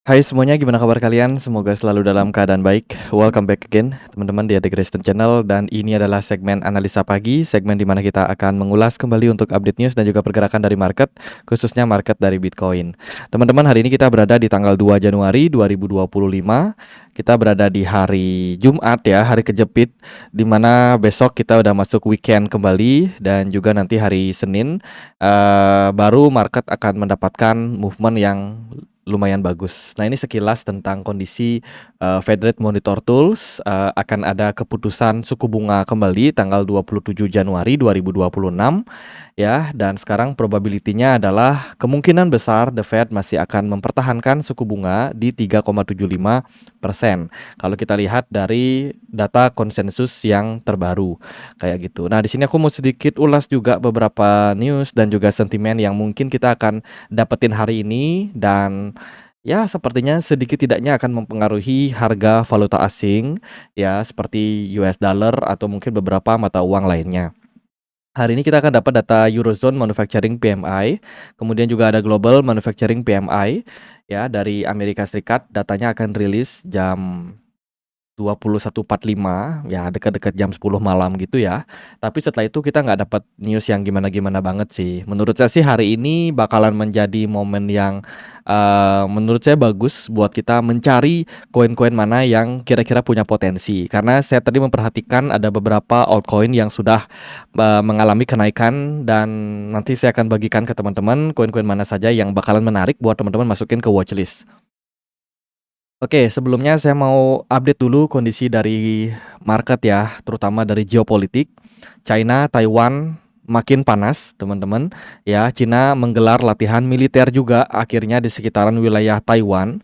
Hai semuanya, gimana kabar kalian? Semoga selalu dalam keadaan baik. Welcome back again, teman-teman di The Kristen Channel. Dan ini adalah segmen analisa pagi, segmen di mana kita akan mengulas kembali untuk update news dan juga pergerakan dari market, khususnya market dari Bitcoin. Teman-teman, hari ini kita berada di tanggal 2 Januari 2025. Kita berada di hari Jumat ya, hari kejepit, di mana besok kita udah masuk weekend kembali. Dan juga nanti hari Senin, baru market akan mendapatkan movement yang lumayan bagus. Nah, ini sekilas tentang kondisi Fed Rate Monitor Tools. Akan ada keputusan suku bunga kembali tanggal 27 Januari 2026 ya, dan sekarang probability-nya adalah kemungkinan besar The Fed masih akan mempertahankan suku bunga di 3,75%. Kalau kita lihat dari data konsensus yang terbaru kayak gitu. Nah, di sini aku mau sedikit ulas juga beberapa news dan juga sentimen yang mungkin kita akan dapetin hari ini, dan ya sepertinya sedikit tidaknya akan mempengaruhi harga valuta asing ya, seperti US dollar atau mungkin beberapa mata uang lainnya. Hari ini kita akan dapat data Eurozone Manufacturing PMI, kemudian juga ada Global Manufacturing PMI ya dari Amerika Serikat. Datanya akan rilis jam 21.45 ya, dekat-dekat jam 10 malam gitu ya. Tapi setelah itu kita nggak dapat news yang gimana-gimana banget sih. Menurut saya sih hari ini bakalan menjadi momen yang menurut saya bagus buat kita mencari koin-koin mana yang kira-kira punya potensi. Karena saya tadi memperhatikan ada beberapa altcoin yang sudah mengalami kenaikan, dan nanti saya akan bagikan ke teman-teman koin-koin mana saja yang bakalan menarik buat teman-teman masukin ke watchlist. Oke, sebelumnya saya mau update dulu kondisi dari market ya, terutama dari geopolitik. China, Taiwan makin panas, teman-teman. Ya, Cina menggelar latihan militer juga akhirnya di sekitaran wilayah Taiwan.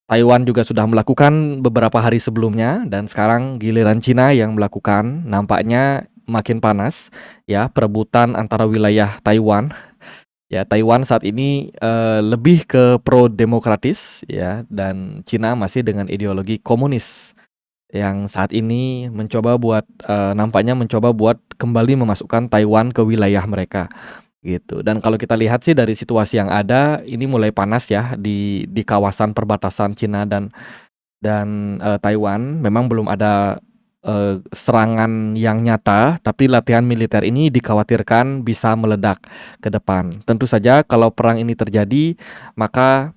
Taiwan juga sudah melakukan beberapa hari sebelumnya, dan sekarang giliran Cina yang melakukan. Nampaknya makin panas ya, perebutan antara wilayah Taiwan. Ya, Taiwan saat ini lebih ke pro demokratis ya, dan Cina masih dengan ideologi komunis yang saat ini mencoba buat nampaknya mencoba buat kembali memasukkan Taiwan ke wilayah mereka gitu. Dan kalau kita lihat sih dari situasi yang ada, ini mulai panas ya di kawasan perbatasan Cina dan Taiwan. Memang belum ada serangan yang nyata, tapi latihan militer ini dikhawatirkan bisa meledak ke depan. Tentu saja kalau perang ini terjadi, maka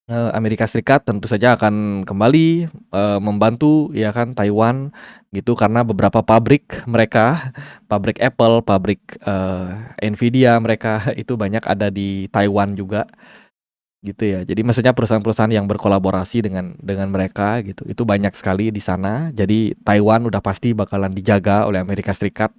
Amerika Serikat tentu saja akan kembali membantu ya kan Taiwan gitu, karena beberapa pabrik mereka, pabrik Apple, pabrik Nvidia mereka itu banyak ada di Taiwan juga gitu ya. Jadi maksudnya perusahaan-perusahaan yang berkolaborasi dengan mereka gitu, itu banyak sekali di sana. Jadi Taiwan udah pasti bakalan dijaga oleh Amerika Serikat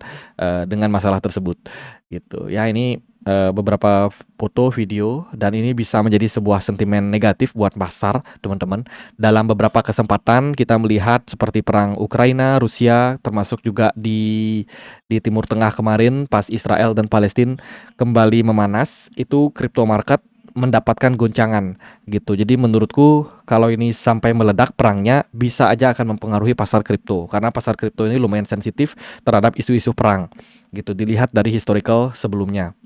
dengan masalah tersebut gitu. Ya, ini beberapa foto, video, dan ini bisa menjadi sebuah sentimen negatif buat pasar, teman-teman. Dalam beberapa kesempatan kita melihat seperti perang Ukraina, Rusia, termasuk juga di Timur Tengah kemarin pas Israel dan Palestina kembali memanas, itu crypto market mendapatkan goncangan gitu. Jadi menurutku kalau ini sampai meledak perangnya, bisa aja akan mempengaruhi pasar kripto, karena pasar kripto ini lumayan sensitif terhadap isu-isu perang gitu, dilihat dari historical sebelumnya.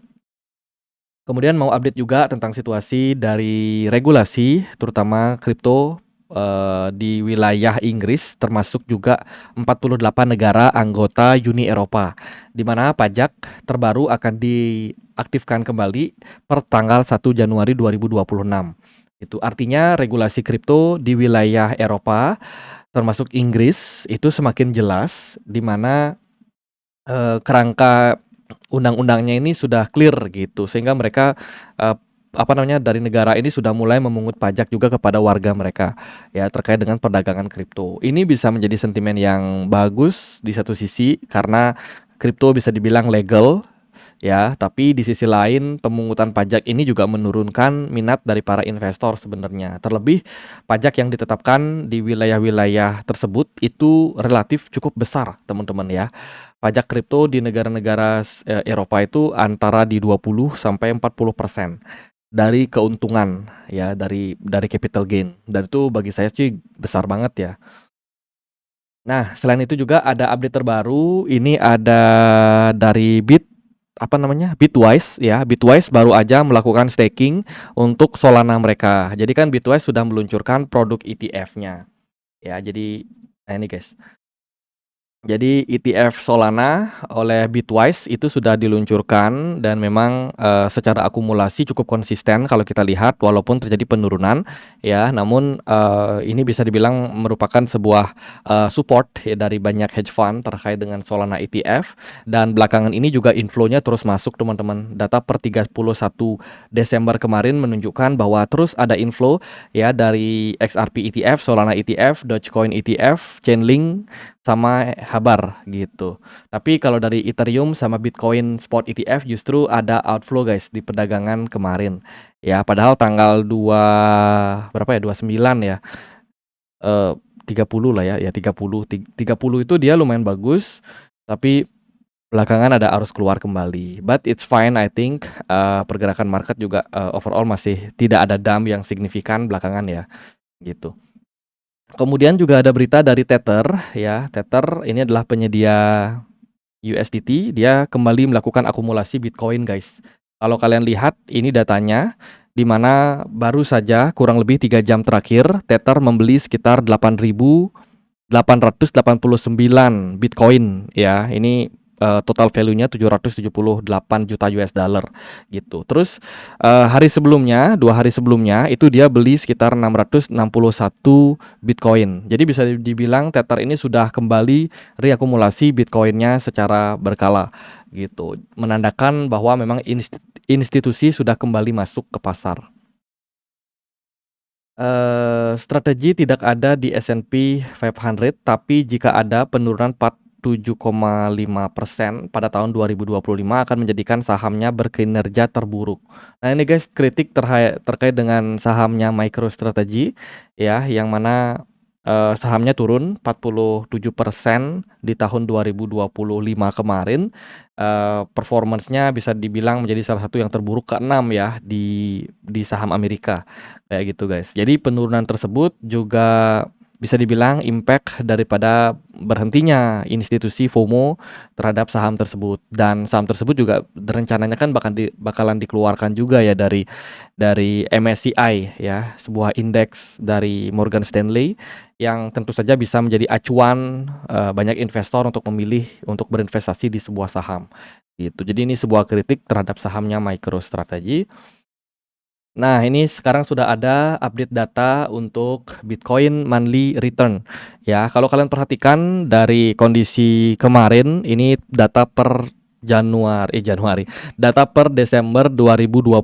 Kemudian mau update juga tentang situasi dari regulasi terutama kripto di wilayah Inggris, termasuk juga 48 negara anggota Uni Eropa, di mana pajak terbaru akan diaktifkan kembali per tanggal 1 Januari 2026. Itu artinya regulasi kripto di wilayah Eropa termasuk Inggris itu semakin jelas, di mana kerangka undang-undangnya ini sudah clear gitu, sehingga mereka dari negara ini sudah mulai memungut pajak juga kepada warga mereka ya, terkait dengan perdagangan kripto. Ini bisa menjadi sentimen yang bagus di satu sisi karena kripto bisa dibilang legal ya, tapi di sisi lain pemungutan pajak ini juga menurunkan minat dari para investor sebenarnya. Terlebih pajak yang ditetapkan di wilayah-wilayah tersebut itu relatif cukup besar, teman-teman ya. Pajak kripto di negara-negara Eropa itu antara di 20 sampai 40% dari keuntungan ya, dari capital gain. Dan itu bagi saya sih besar banget ya. Nah, selain itu juga ada update terbaru, ini ada dari Bit. apa namanya, Bitwise ya. Bitwise baru aja melakukan staking untuk Solana mereka. Jadi kan Bitwise sudah meluncurkan produk ETF-nya ya. Jadi nah ini guys. Jadi ETF Solana oleh Bitwise itu sudah diluncurkan dan memang secara akumulasi cukup konsisten kalau kita lihat walaupun terjadi penurunan ya, namun ini bisa dibilang merupakan sebuah support ya dari banyak hedge fund terkait dengan Solana ETF, dan belakangan ini juga inflow-nya terus masuk teman-teman. Data per 31 Desember kemarin menunjukkan bahwa terus ada inflow ya dari XRP ETF, Solana ETF, Dogecoin ETF, Chainlink sama Habar gitu. Tapi kalau dari Ethereum sama Bitcoin Spot ETF justru ada outflow guys di perdagangan kemarin. Ya, padahal tanggal 2 berapa ya? 29 ya. 30 lah ya. Ya 30 itu dia lumayan bagus, tapi belakangan ada arus keluar kembali. But it's fine I think. Pergerakan market juga overall masih tidak ada dump yang signifikan belakangan ya. Gitu. Kemudian juga ada berita dari Tether ya. Tether ini adalah penyedia USDT, dia kembali melakukan akumulasi Bitcoin guys. Kalau kalian lihat ini datanya, di mana baru saja kurang lebih 3 jam terakhir Tether membeli sekitar 8.889 Bitcoin ya. Ini total value-nya 778 juta US dollar gitu. Terus hari sebelumnya, 2 hari sebelumnya itu dia beli sekitar 661 Bitcoin. Jadi bisa dibilang Tether ini sudah kembali reakumulasi Bitcoin-nya secara berkala gitu. Menandakan bahwa memang institusi sudah kembali masuk ke pasar. Strategi tidak ada di S&P 500, tapi jika ada penurunan 7,5% pada tahun 2025 akan menjadikan sahamnya berkinerja terburuk. Nah ini guys, kritik terkait dengan sahamnya MicroStrategy ya, yang mana sahamnya turun 47% di tahun 2025 kemarin. Performance-nya bisa dibilang menjadi salah satu yang terburuk ke-6 ya di saham Amerika. Kayak gitu guys. Jadi penurunan tersebut juga bisa dibilang impact daripada berhentinya institusi FOMO terhadap saham tersebut, dan saham tersebut juga rencananya kan bakalan dikeluarkan juga ya dari MSCI ya, sebuah indeks dari Morgan Stanley yang tentu saja bisa menjadi acuan banyak investor untuk memilih untuk berinvestasi di sebuah saham gitu. Jadi ini sebuah kritik terhadap sahamnya MicroStrategy. Nah, ini sekarang sudah ada update data untuk Bitcoin monthly return. Ya, kalau kalian perhatikan dari kondisi kemarin, ini data per Januari. Data per Desember 2025,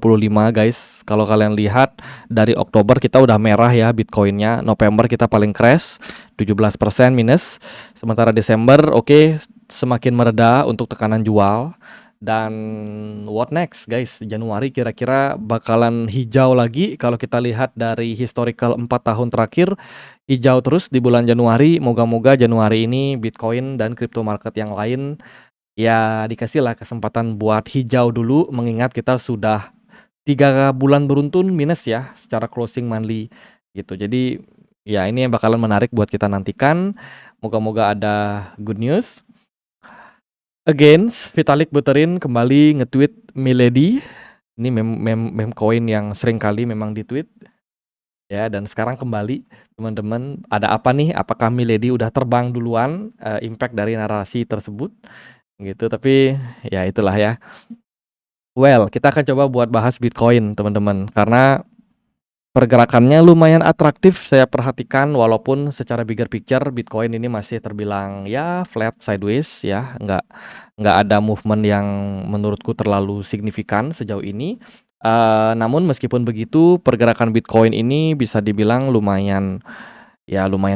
guys. Kalau kalian lihat dari Oktober kita udah merah ya Bitcoinnya, November kita paling crash, 17% minus. Sementara Desember oke, semakin mereda untuk tekanan jual. Dan what next guys, Januari kira-kira bakalan hijau lagi. Kalau kita lihat dari historical 4 tahun terakhir, hijau terus di bulan Januari. Moga-moga Januari ini Bitcoin dan crypto market yang lain ya dikasih lah kesempatan buat hijau dulu, mengingat kita sudah 3 bulan beruntun minus ya secara closing monthly gitu. Jadi ya ini yang bakalan menarik buat kita nantikan. Moga-moga ada good news. Against, Vitalik Buterin kembali nge-tweet Milady. Ini meme coin yang sering kali memang di-tweet ya, dan sekarang kembali teman-teman. Ada apa nih? Apakah Milady udah terbang duluan? Impact dari narasi tersebut gitu. Tapi ya itulah ya. Well, kita akan coba buat bahas Bitcoin teman-teman, karena pergerakannya lumayan atraktif saya perhatikan, walaupun secara bigger picture Bitcoin ini masih terbilang ya flat sideways ya, nggak ada movement yang menurutku terlalu signifikan sejauh ini. Namun meskipun begitu, pergerakan Bitcoin ini bisa dibilang lumayan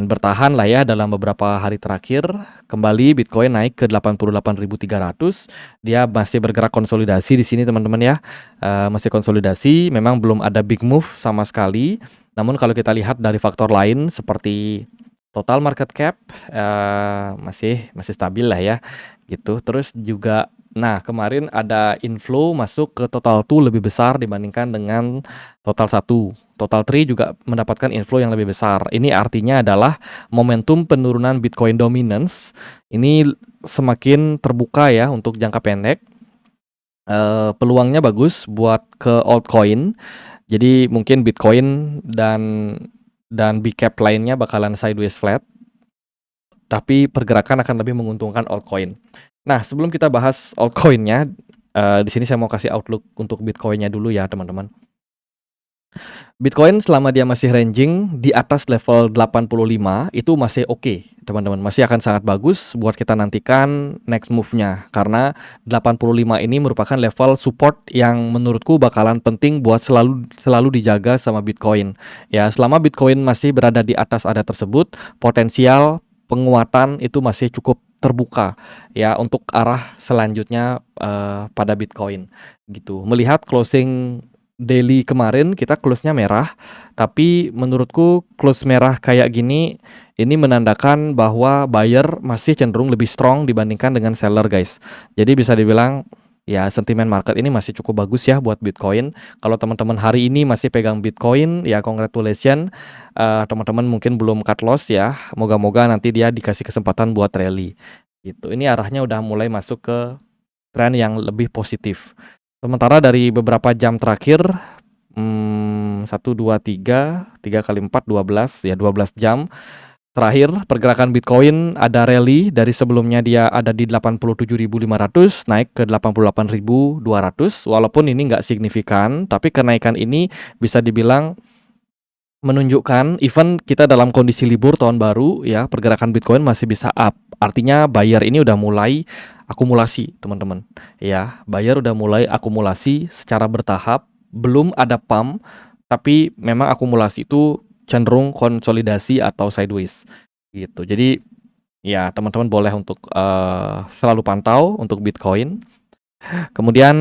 bertahan lah ya dalam beberapa hari terakhir. Kembali Bitcoin naik ke 88.300. Dia masih bergerak konsolidasi di sini teman-teman ya. Masih konsolidasi, memang belum ada big move sama sekali. Namun kalau kita lihat dari faktor lain seperti total market cap masih stabil lah ya gitu. Terus juga kemarin ada inflow masuk ke total 2 lebih besar dibandingkan dengan total 1. Total 3 juga mendapatkan inflow yang lebih besar. Ini artinya adalah momentum penurunan Bitcoin dominance ini semakin terbuka ya untuk jangka pendek. Peluangnya bagus buat ke altcoin. Jadi mungkin Bitcoin dan Bcap lainnya bakalan sideways flat, tapi pergerakan akan lebih menguntungkan altcoin. Nah, sebelum kita bahas altcoin-nya, di sini saya mau kasih outlook untuk Bitcoin-nya dulu ya, teman-teman. Bitcoin selama dia masih ranging di atas level 85 itu masih oke, teman-teman. Masih akan sangat bagus buat kita nantikan next move-nya. Karena 85 ini merupakan level support yang menurutku bakalan penting buat selalu dijaga sama Bitcoin. Ya, selama Bitcoin masih berada di atas area tersebut, potensial penguatan itu masih cukup terbuka ya untuk arah selanjutnya pada Bitcoin gitu. Melihat closing daily kemarin kita close-nya merah, tapi menurutku close merah kayak gini ini menandakan bahwa buyer masih cenderung lebih strong dibandingkan dengan seller, guys. Jadi bisa dibilang ya sentimen market ini masih cukup bagus ya buat Bitcoin. Kalau teman-teman hari ini masih pegang Bitcoin, ya congratulations. Teman-teman mungkin belum cut loss ya. Moga-moga nanti dia dikasih kesempatan buat rally. Gitu. Ini arahnya udah mulai masuk ke tren yang lebih positif. Sementara dari beberapa jam terakhir, 1, 2, 3 kali 4, 12 ya 12 jam terakhir pergerakan Bitcoin ada rally dari sebelumnya dia ada di 87.500 naik ke 88.200. Walaupun ini nggak signifikan, tapi kenaikan ini bisa dibilang menunjukkan even kita dalam kondisi libur tahun baru ya, pergerakan Bitcoin masih bisa up. Artinya buyer ini udah mulai akumulasi, teman-teman. Ya, buyer udah mulai akumulasi secara bertahap, belum ada pump, tapi memang akumulasi itu cenderung konsolidasi atau sideways gitu. Jadi ya teman-teman boleh untuk selalu pantau untuk Bitcoin. Kemudian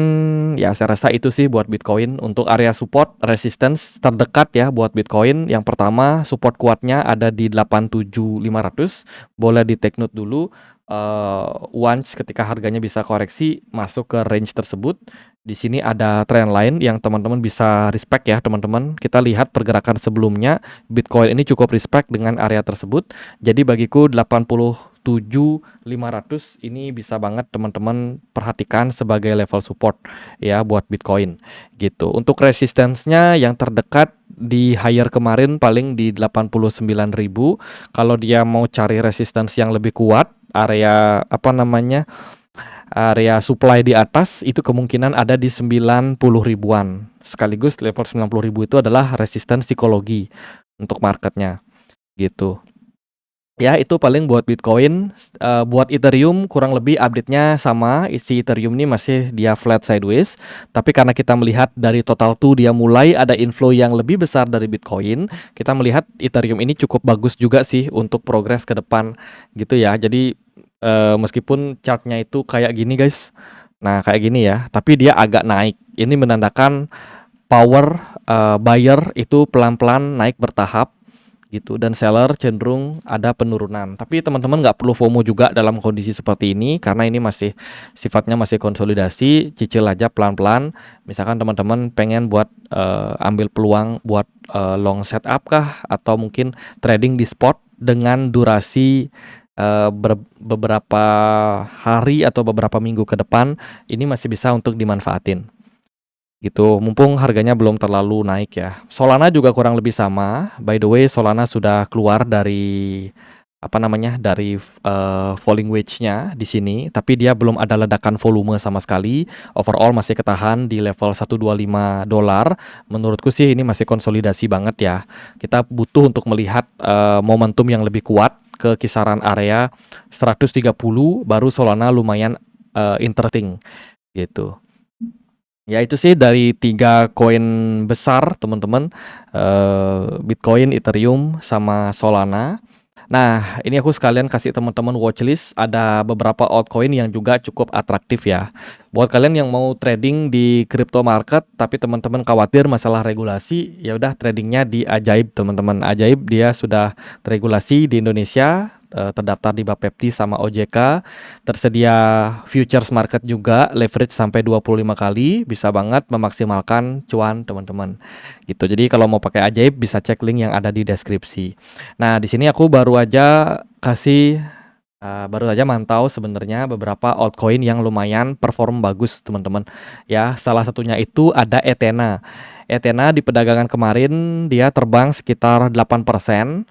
ya saya rasa itu sih buat Bitcoin. Untuk area support resistance terdekat ya buat Bitcoin. Yang pertama support kuatnya ada di 87.500. Boleh di take note dulu. Once ketika harganya bisa koreksi masuk ke range tersebut. Di sini ada trend line yang teman-teman bisa respect ya teman-teman. Kita lihat pergerakan sebelumnya Bitcoin ini cukup respect dengan area tersebut. Jadi bagiku 87.500 ini bisa banget teman-teman perhatikan sebagai level support ya buat Bitcoin gitu. Untuk resistance-nya yang terdekat di higher kemarin paling di 89.000. Kalau dia mau cari resistance yang lebih kuat, area area supply di atas itu kemungkinan ada di 90 ribuan. Sekaligus level 90 ribu itu adalah resistance psikologi untuk marketnya gitu. Ya itu paling buat Bitcoin. Buat Ethereum kurang lebih update-nya sama. Isi Ethereum ini masih dia flat sideways. Tapi karena kita melihat dari total tuh dia mulai ada inflow yang lebih besar dari Bitcoin, kita melihat Ethereum ini cukup bagus juga sih untuk progres ke depan gitu ya. Jadi meskipun chartnya itu kayak gini guys, nah kayak gini ya, tapi dia agak naik. Ini menandakan power buyer itu pelan-pelan naik bertahap gitu, dan seller cenderung ada penurunan. Tapi teman-teman nggak perlu FOMO juga dalam kondisi seperti ini karena ini masih sifatnya masih konsolidasi, cicil aja pelan-pelan. Misalkan teman-teman pengen buat ambil peluang buat long setup kah atau mungkin trading di spot dengan durasi beberapa hari atau beberapa minggu ke depan, ini masih bisa untuk dimanfaatin gitu, mumpung harganya belum terlalu naik ya. Solana juga kurang lebih sama. By the way, Solana sudah keluar dari dari falling wedge-nya di sini, tapi dia belum ada ledakan volume sama sekali. Overall masih ketahan di level $125. Menurutku sih ini masih konsolidasi banget ya. Kita butuh untuk melihat momentum yang lebih kuat ke kisaran area 130 baru Solana lumayan interesting gitu. Ya itu sih dari 3 koin besar teman-teman, Bitcoin, Ethereum, sama Solana. Nah ini aku sekalian kasih teman-teman watchlist, ada beberapa altcoin yang juga cukup atraktif ya. Buat kalian yang mau trading di crypto market tapi teman-teman khawatir masalah regulasi, ya udah tradingnya di Ajaib teman-teman. Ajaib dia sudah teregulasi di Indonesia, terdaftar di Bapepti sama OJK, tersedia futures market juga, leverage sampai 25 kali, bisa banget memaksimalkan cuan teman-teman. Gitu. Jadi kalau mau pakai Ajaib bisa cek link yang ada di deskripsi. Nah, di sini aku baru aja kasih baru saja mantau sebenarnya beberapa altcoin yang lumayan perform bagus, teman-teman. Ya, salah satunya itu ada Ethena. Ethena di perdagangan kemarin dia terbang sekitar 8%.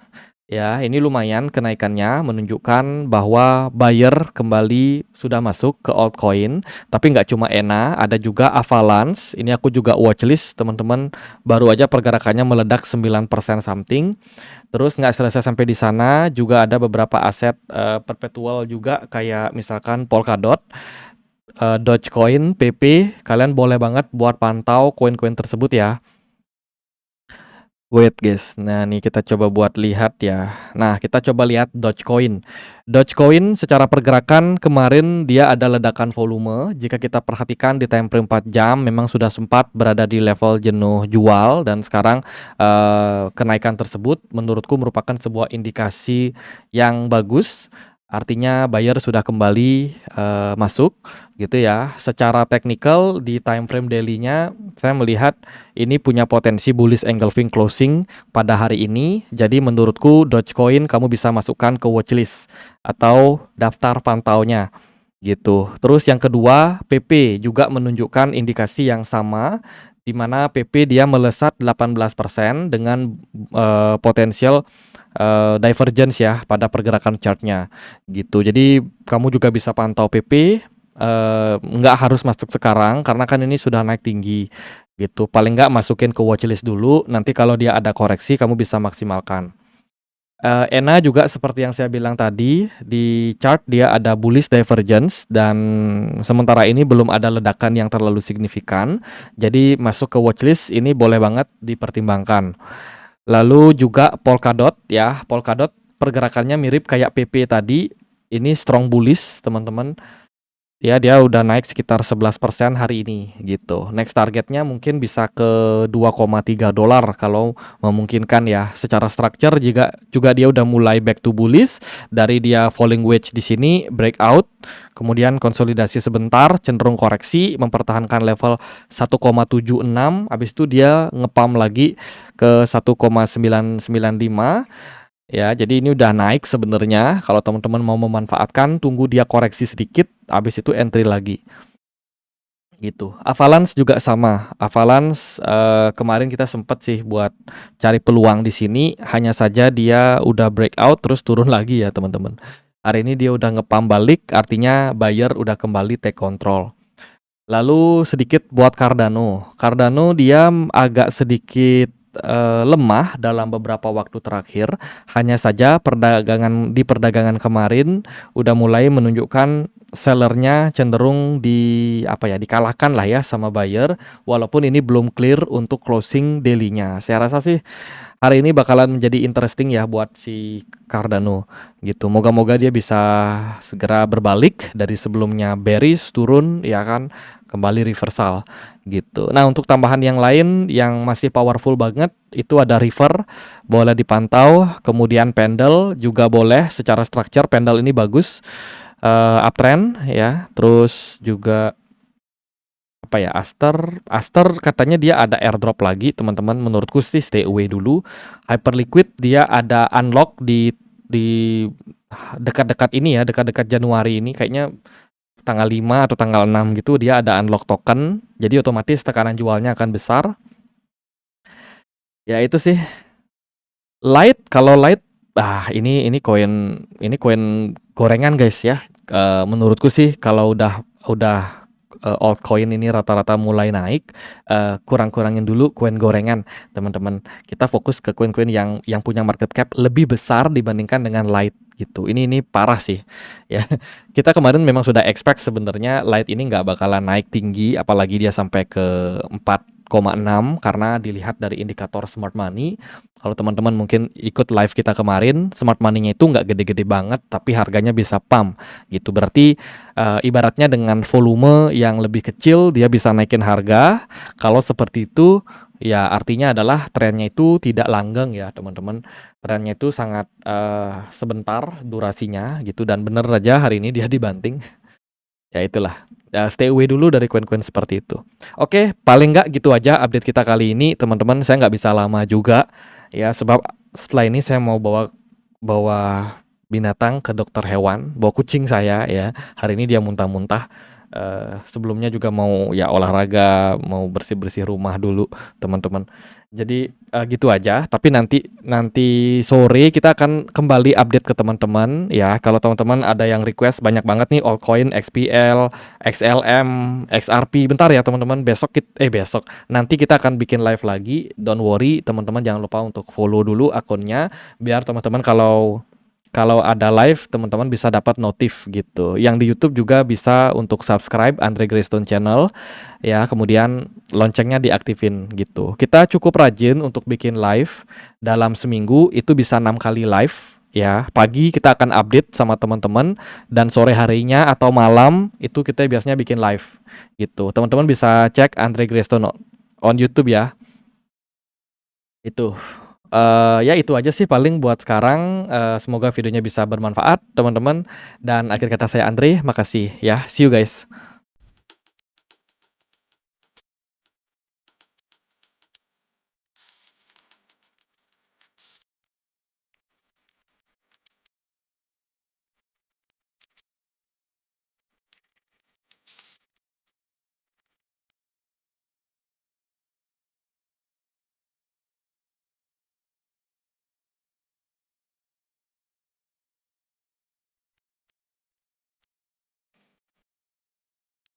Ya, ini lumayan kenaikannya menunjukkan bahwa buyer kembali sudah masuk ke altcoin. Tapi nggak cuma ENA, ada juga Avalanche. Ini aku juga watchlist, teman-teman. Baru aja pergerakannya meledak 9% something. Terus nggak selesai sampai di sana, juga ada beberapa aset perpetual juga kayak misalkan Polkadot, Dogecoin, PP. Kalian boleh banget buat pantau koin-koin tersebut ya. Wait guys, nah nih kita coba buat lihat ya. Nah, kita coba lihat Dogecoin. Dogecoin secara pergerakan kemarin dia ada ledakan volume. Jika kita perhatikan di time frame 4 jam memang sudah sempat berada di level jenuh jual, dan sekarang kenaikan tersebut menurutku merupakan sebuah indikasi yang bagus. Artinya buyer sudah kembali masuk gitu ya. Secara teknikal di time frame daily-nya saya melihat ini punya potensi bullish engulfing closing pada hari ini. Jadi menurutku Dogecoin kamu bisa masukkan ke watchlist atau daftar pantaunya gitu. Terus yang kedua, PP juga menunjukkan indikasi yang sama, di mana PP dia melesat 18% dengan potensial divergence ya pada pergerakan chartnya gitu. Jadi kamu juga bisa pantau PP, nggak harus masuk sekarang karena kan ini sudah naik tinggi gitu. Paling nggak masukin ke watchlist dulu, nanti kalau dia ada koreksi kamu bisa maksimalkan. ENA juga seperti yang saya bilang tadi, di chart dia ada bullish divergence dan sementara ini belum ada ledakan yang terlalu signifikan. Jadi masuk ke watchlist ini boleh banget dipertimbangkan. Lalu juga Polkadot ya, Polkadot pergerakannya mirip kayak PP tadi. Ini strong bullish, teman-teman. Ya, dia udah naik sekitar 11% hari ini gitu. Next targetnya mungkin bisa ke $2,3 kalau memungkinkan ya. Secara structure juga dia udah mulai back to bullish dari dia falling wedge di sini, breakout, kemudian konsolidasi sebentar, cenderung koreksi, mempertahankan level 1,76, habis itu dia ngepump lagi ke 1,995. Ya, jadi ini udah naik sebenarnya. Kalau teman-teman mau memanfaatkan, tunggu dia koreksi sedikit, habis itu entry lagi. Gitu. Avalanche juga sama. Avalanche kemarin kita sempet sih buat cari peluang di sini, hanya saja dia udah breakout terus turun lagi ya, teman-teman. Hari ini dia udah ngepump balik, artinya buyer udah kembali take control. Lalu sedikit buat Cardano. Cardano dia agak sedikit lemah dalam beberapa waktu terakhir. Hanya saja di perdagangan kemarin udah mulai menunjukkan sellernya cenderung dikalahkan lah ya sama buyer, walaupun ini belum clear untuk closing daily-nya. Saya rasa sih hari ini bakalan menjadi interesting ya buat si Cardano gitu. Moga-moga dia bisa segera berbalik dari sebelumnya bearish turun ya kan, kembali reversal gitu. Nah, untuk tambahan yang lain yang masih powerful banget itu ada River, boleh dipantau. Kemudian Pendle juga boleh, secara structure Pendle ini bagus, uptrend ya. Terus juga apa ya, Aster katanya dia ada airdrop lagi, teman-teman. Menurutku sih stay away dulu. Hyperliquid dia ada unlock di dekat-dekat ini ya, dekat-dekat Januari ini kayaknya tanggal 5 atau tanggal 6 gitu, dia ada unlock token. Jadi otomatis tekanan jualnya akan besar. Ya itu sih. Kalau Light ini koin gorengan guys ya. Menurutku sih kalau udah altcoin ini rata-rata mulai naik, kurang-kurangin dulu koin gorengan, teman-teman. Kita fokus ke koin-koin yang punya market cap lebih besar dibandingkan dengan Light gitu. Ini parah sih ya. Kita kemarin memang sudah expect sebenarnya Light ini nggak bakalan naik tinggi, apalagi dia sampai ke 4,6 karena dilihat dari indikator smart money. Kalau teman-teman mungkin ikut live kita kemarin, smart money-nya itu nggak gede-gede banget, tapi harganya bisa pump gitu. Berarti ibaratnya dengan volume yang lebih kecil dia bisa naikin harga. Kalau seperti itu ya artinya adalah trennya itu tidak langgeng ya, teman-teman. Trennya itu sangat sebentar durasinya gitu, dan bener aja hari ini dia dibanting. Ya itulah. Stay away dulu dari koin-koin seperti itu. Oke, paling nggak gitu aja update kita kali ini, teman-teman. Saya nggak bisa lama juga ya, sebab setelah ini saya mau bawa binatang, ke dokter hewan, bawa kucing saya ya. Hari ini dia muntah-muntah. Sebelumnya juga mau ya olahraga, mau bersih-bersih rumah dulu, teman-teman. Jadi gitu aja. Tapi nanti nanti sore kita akan kembali update ke teman-teman ya. Kalau teman-teman ada yang request banyak banget nih altcoin, XPL, XLM, XRP. Bentar ya teman-teman. Besok nanti kita akan bikin live lagi. Don't worry, teman-teman jangan lupa untuk follow dulu akunnya biar teman-teman kalau kalau ada live teman-teman bisa dapat notif gitu. Yang di YouTube juga bisa untuk subscribe Andre Greystone Channel ya, kemudian loncengnya diaktifin gitu. Kita cukup rajin untuk bikin live. Dalam seminggu itu bisa 6 kali live ya. Pagi kita akan update sama teman-teman dan sore harinya atau malam itu kita biasanya bikin live gitu. Teman-teman bisa cek Andre Greystone on YouTube ya. Itu. Ya itu aja sih paling buat sekarang, semoga videonya bisa bermanfaat teman-teman, dan akhir kata saya Andre, makasih ya, see you guys.